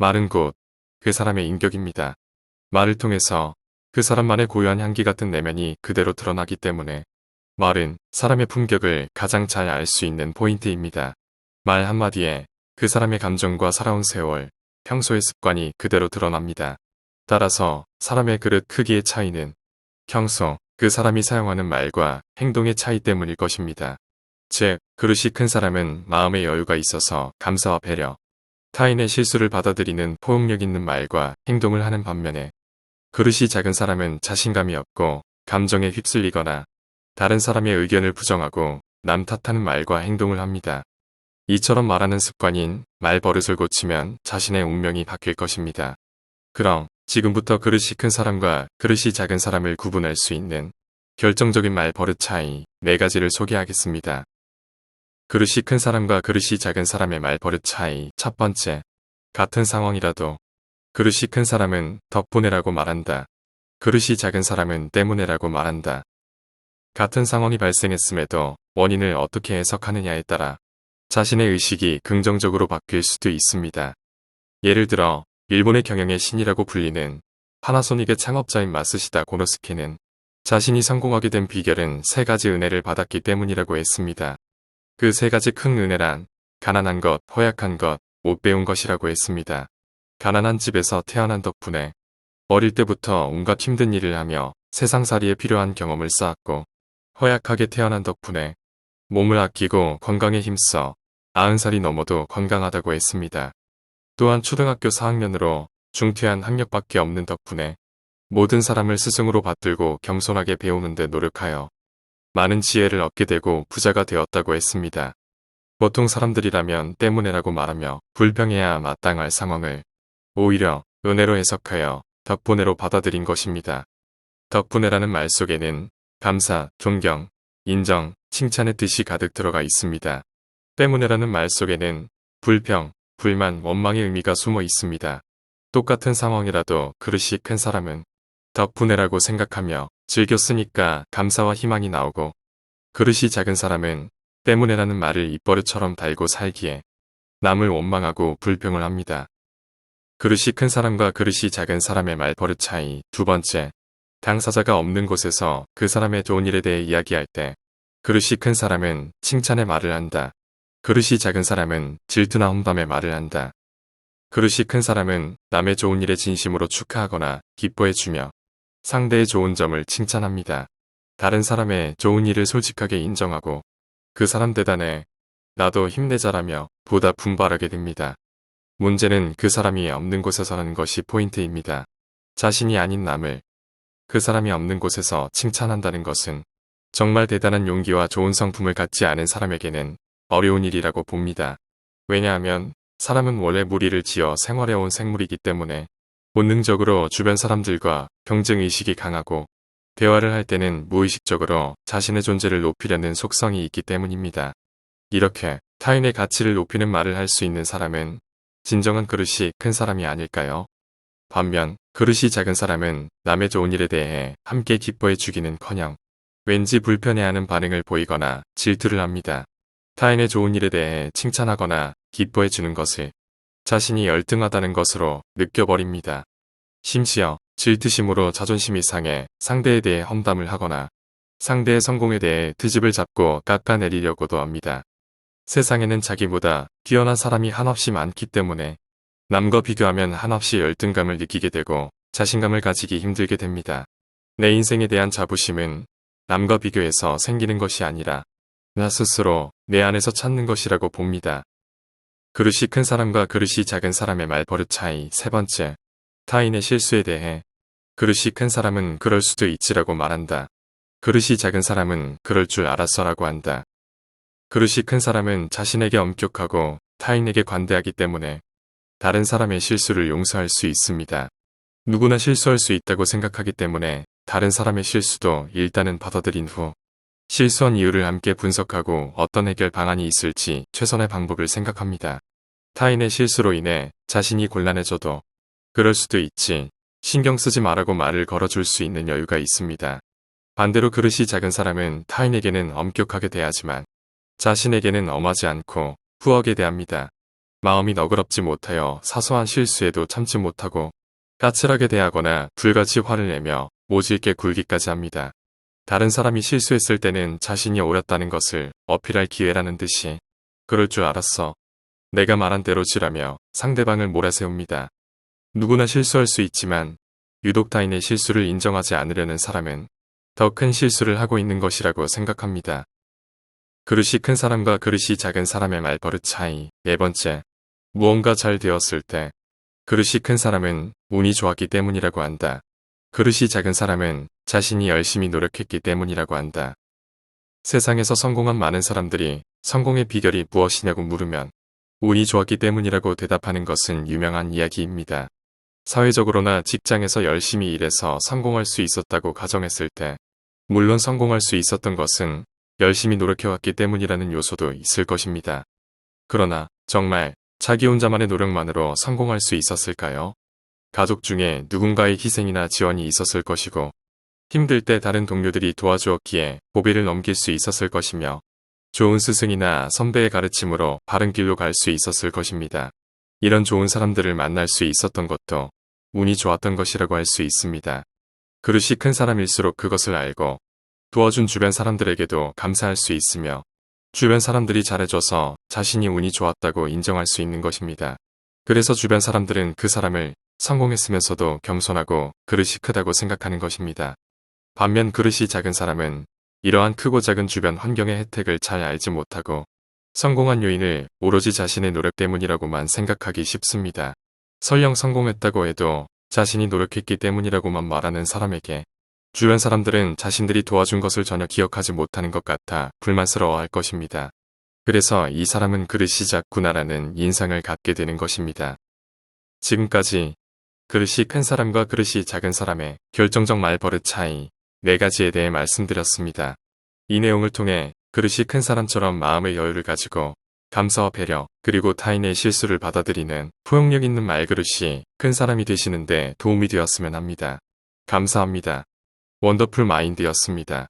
말은 곧 그 사람의 인격입니다. 말을 통해서 그 사람만의 고유한 향기 같은 내면이 그대로 드러나기 때문에 말은 사람의 품격을 가장 잘 알 수 있는 포인트입니다. 말 한마디에 그 사람의 감정과 살아온 세월, 평소의 습관이 그대로 드러납니다. 따라서 사람의 그릇 크기의 차이는 평소 그 사람이 사용하는 말과 행동의 차이 때문일 것입니다. 즉, 그릇이 큰 사람은 마음의 여유가 있어서 감사와 배려, 타인의 실수를 받아들이는 포용력 있는 말과 행동을 하는 반면에 그릇이 작은 사람은 자신감이 없고 감정에 휩쓸리거나 다른 사람의 의견을 부정하고 남 탓하는 말과 행동을 합니다. 이처럼 말하는 습관인 말버릇을 고치면 자신의 운명이 바뀔 것입니다. 그럼 지금부터 그릇이 큰 사람과 그릇이 작은 사람을 구분할 수 있는 결정적인 말버릇 차이 4가지를 소개하겠습니다. 그릇이 큰 사람과 그릇이 작은 사람의 말버릇 차이. 첫 번째, 같은 상황이라도 그릇이 큰 사람은 덕분에라고 말한다. 그릇이 작은 사람은 때문에라고 말한다. 같은 상황이 발생했음에도 원인을 어떻게 해석하느냐에 따라 자신의 의식이 긍정적으로 바뀔 수도 있습니다. 예를 들어 일본의 경영의 신이라고 불리는 파나소닉의 창업자인 마쓰시다 고노스케는 자신이 성공하게 된 비결은 3가지 은혜를 받았기 때문이라고 했습니다. 그 3가지 큰 은혜란 가난한 것, 허약한 것, 못 배운 것이라고 했습니다. 가난한 집에서 태어난 덕분에 어릴 때부터 온갖 힘든 일을 하며 세상살이에 필요한 경험을 쌓았고, 허약하게 태어난 덕분에 몸을 아끼고 건강에 힘써 90살이 넘어도 건강하다고 했습니다. 또한 초등학교 4학년으로 중퇴한 학력밖에 없는 덕분에 모든 사람을 스승으로 받들고 겸손하게 배우는 데 노력하여 많은 지혜를 얻게 되고 부자가 되었다고 했습니다. 보통 사람들이라면 때문에라고 말하며 불평해야 마땅할 상황을 오히려 은혜로 해석하여 덕분에로 받아들인 것입니다. 덕분에라는 말 속에는 감사, 존경, 인정, 칭찬의 뜻이 가득 들어가 있습니다. 때문에라는 말 속에는 불평, 불만, 원망의 의미가 숨어 있습니다. 똑같은 상황이라도 그릇이 큰 사람은 덕분에라고 생각하며 즐겨 쓰니까 감사와 희망이 나오고, 그릇이 작은 사람은 때문에라는 말을 입버릇처럼 달고 살기에 남을 원망하고 불평을 합니다. 그릇이 큰 사람과 그릇이 작은 사람의 말버릇 차이. 두 번째, 당사자가 없는 곳에서 그 사람의 좋은 일에 대해 이야기할 때 그릇이 큰 사람은 칭찬의 말을 한다. 그릇이 작은 사람은 질투나 험담의 말을 한다. 그릇이 큰 사람은 남의 좋은 일에 진심으로 축하하거나 기뻐해주며 상대의 좋은 점을 칭찬합니다. 다른 사람의 좋은 일을 솔직하게 인정하고 그 사람 대단해, 나도 힘내자라며 보다 분발하게 됩니다. 문제는 그 사람이 없는 곳에서 하는 것이 포인트입니다. 자신이 아닌 남을 그 사람이 없는 곳에서 칭찬한다는 것은 정말 대단한 용기와 좋은 성품을 갖지 않은 사람에게는 어려운 일이라고 봅니다. 왜냐하면 사람은 원래 무리를 지어 생활해온 생물이기 때문에 본능적으로 주변 사람들과 경쟁의식이 강하고 대화를 할 때는 무의식적으로 자신의 존재를 높이려는 속성이 있기 때문입니다. 이렇게 타인의 가치를 높이는 말을 할 수 있는 사람은 진정한 그릇이 큰 사람이 아닐까요? 반면 그릇이 작은 사람은 남의 좋은 일에 대해 함께 기뻐해 주기는커녕 왠지 불편해하는 반응을 보이거나 질투를 합니다. 타인의 좋은 일에 대해 칭찬하거나 기뻐해 주는 것을 자신이 열등하다는 것으로 느껴버립니다. 심지어 질투심으로 자존심이 상해 상대에 대해 험담을 하거나 상대의 성공에 대해 트집을 잡고 깎아내리려고도 합니다. 세상에는 자기보다 뛰어난 사람이 한없이 많기 때문에 남과 비교하면 한없이 열등감을 느끼게 되고 자신감을 가지기 힘들게 됩니다. 내 인생에 대한 자부심은 남과 비교해서 생기는 것이 아니라 나 스스로 내 안에서 찾는 것이라고 봅니다. 그릇이 큰 사람과 그릇이 작은 사람의 말버릇 차이. 세 번째, 타인의 실수에 대해 그릇이 큰 사람은 그럴 수도 있지라고 말한다. 그릇이 작은 사람은 그럴 줄 알았어라고 한다. 그릇이 큰 사람은 자신에게 엄격하고 타인에게 관대하기 때문에 다른 사람의 실수를 용서할 수 있습니다. 누구나 실수할 수 있다고 생각하기 때문에 다른 사람의 실수도 일단은 받아들인 후 실수한 이유를 함께 분석하고 어떤 해결 방안이 있을지 최선의 방법을 생각합니다. 타인의 실수로 인해 자신이 곤란해져도 그럴 수도 있지, 신경 쓰지 말라고 말을 걸어줄 수 있는 여유가 있습니다. 반대로 그릇이 작은 사람은 타인에게는 엄격하게 대하지만 자신에게는 엄하지 않고 후하게 대합니다. 마음이 너그럽지 못하여 사소한 실수에도 참지 못하고 까칠하게 대하거나 불같이 화를 내며 모질게 굴기까지 합니다. 다른 사람이 실수했을 때는 자신이 옳았다는 것을 어필할 기회라는 듯이 그럴 줄 알았어. 내가 말한 대로지라며 상대방을 몰아세웁니다. 누구나 실수할 수 있지만 유독 타인의 실수를 인정하지 않으려는 사람은 더 큰 실수를 하고 있는 것이라고 생각합니다. 그릇이 큰 사람과 그릇이 작은 사람의 말버릇 차이. 네 번째, 무언가 잘 되었을 때 그릇이 큰 사람은 운이 좋았기 때문이라고 한다. 그릇이 작은 사람은 자신이 열심히 노력했기 때문이라고 한다. 세상에서 성공한 많은 사람들이 성공의 비결이 무엇이냐고 물으면 운이 좋았기 때문이라고 대답하는 것은 유명한 이야기입니다. 사회적으로나 직장에서 열심히 일해서 성공할 수 있었다고 가정했을 때, 물론 성공할 수 있었던 것은 열심히 노력해왔기 때문이라는 요소도 있을 것입니다. 그러나 정말 자기 혼자만의 노력만으로 성공할 수 있었을까요? 가족 중에 누군가의 희생이나 지원이 있었을 것이고, 힘들 때 다른 동료들이 도와주었기에 고비를 넘길 수 있었을 것이며, 좋은 스승이나 선배의 가르침으로 바른 길로 갈 수 있었을 것입니다. 이런 좋은 사람들을 만날 수 있었던 것도 운이 좋았던 것이라고 할 수 있습니다. 그릇이 큰 사람일수록 그것을 알고 도와준 주변 사람들에게도 감사할 수 있으며 주변 사람들이 잘해줘서 자신이 운이 좋았다고 인정할 수 있는 것입니다. 그래서 주변 사람들은 그 사람을 성공했으면서도 겸손하고 그릇이 크다고 생각하는 것입니다. 반면 그릇이 작은 사람은 이러한 크고 작은 주변 환경의 혜택을 잘 알지 못하고 성공한 요인을 오로지 자신의 노력 때문이라고만 생각하기 쉽습니다. 설령 성공했다고 해도 자신이 노력했기 때문이라고만 말하는 사람에게 주변 사람들은 자신들이 도와준 것을 전혀 기억하지 못하는 것 같아 불만스러워할 것입니다. 그래서 이 사람은 그릇이 작구나라는 인상을 갖게 되는 것입니다. 지금까지 그릇이 큰 사람과 그릇이 작은 사람의 결정적 말버릇 차이 4가지에 대해 말씀드렸습니다. 이 내용을 통해 그릇이 큰 사람처럼 마음의 여유를 가지고 감사와 배려, 그리고 타인의 실수를 받아들이는 포용력 있는 말그릇이 큰 사람이 되시는데 도움이 되었으면 합니다. 감사합니다. 원더풀 마인드였습니다.